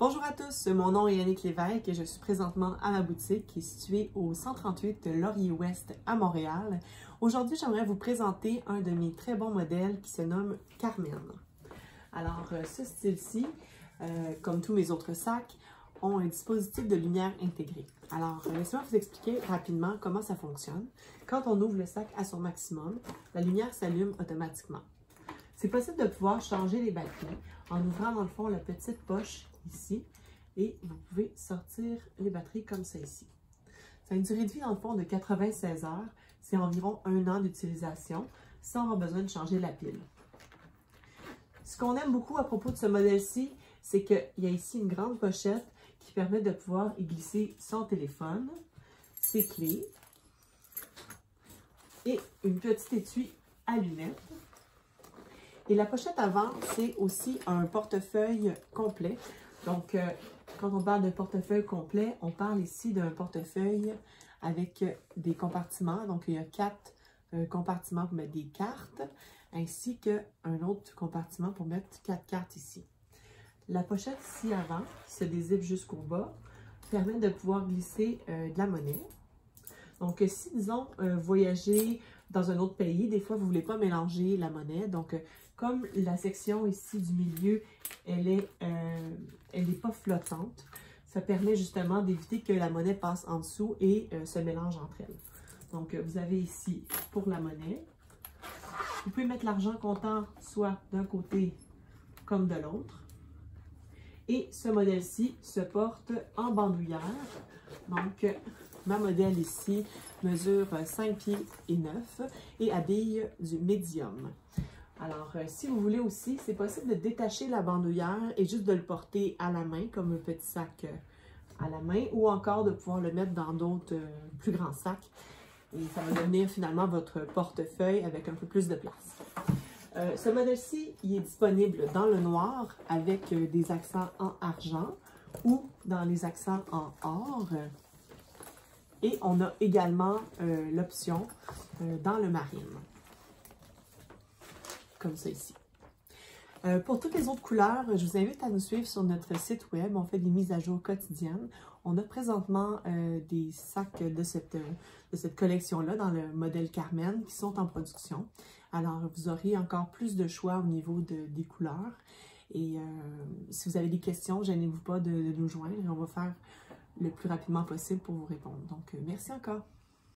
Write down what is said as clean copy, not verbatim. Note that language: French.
Bonjour à tous, mon nom est Yannick Lévesque et je suis présentement à ma boutique qui est située au 138 Laurier-Ouest à Montréal. Aujourd'hui, j'aimerais vous présenter un de mes très bons modèles qui se nomme Carmen. Alors, ce style-ci, comme tous mes autres sacs, ont un dispositif de lumière intégré. Alors, laissez-moi vous expliquer rapidement comment ça fonctionne. Quand on ouvre le sac à son maximum, la lumière s'allume automatiquement. C'est possible de pouvoir changer les batteries en ouvrant dans le fond la petite poche ici et vous pouvez sortir les batteries comme ça ici. Ça a une durée de vie dans le fond de 96 heures. C'est environ 1 an d'utilisation sans avoir besoin de changer la pile. Ce qu'on aime beaucoup à propos de ce modèle-ci, c'est qu'il y a ici une grande pochette qui permet de pouvoir y glisser son téléphone, ses clés et une petite étui à lunettes. Et la pochette avant, c'est aussi un portefeuille complet. Donc, quand on parle de portefeuille complet, on parle ici d'un portefeuille avec des compartiments. Donc, il y a 4 compartiments pour mettre des cartes, ainsi qu'un autre compartiment pour mettre 4 cartes ici. La pochette ici avant, qui se dézippe jusqu'au bas, permet de pouvoir glisser de la monnaie. Donc, si, disons, voyager dans un autre pays, des fois, vous ne voulez pas mélanger la monnaie. Donc, comme la section ici du milieu, elle est pas flottante, ça permet justement d'éviter que la monnaie passe en dessous et se mélange entre elles. Donc, vous avez ici pour la monnaie. Vous pouvez mettre l'argent comptant soit d'un côté comme de l'autre. Et ce modèle-ci se porte en bandoulière. Donc, ma modèle ici mesure 5 pieds et 9 et habille du médium. Alors, si vous voulez aussi, c'est possible de détacher la bandoulière et juste de le porter à la main, comme un petit sac à la main, ou encore de pouvoir le mettre dans d'autres plus grands sacs. Et ça va devenir finalement votre portefeuille avec un peu plus de place. Ce modèle-ci, il est disponible dans le noir avec des accents en argent ou dans les accents en or. Et on a également l'option dans le marine, comme ça ici. Pour toutes les autres couleurs, je vous invite à nous suivre sur notre site web. On fait des mises à jour quotidiennes. On a présentement des sacs de cette collection-là dans le modèle Carmen qui sont en production. Alors, vous aurez encore plus de choix au niveau des couleurs. Et si vous avez des questions, gênez-vous pas de nous joindre. On va faire le plus rapidement possible pour vous répondre. Donc, merci encore.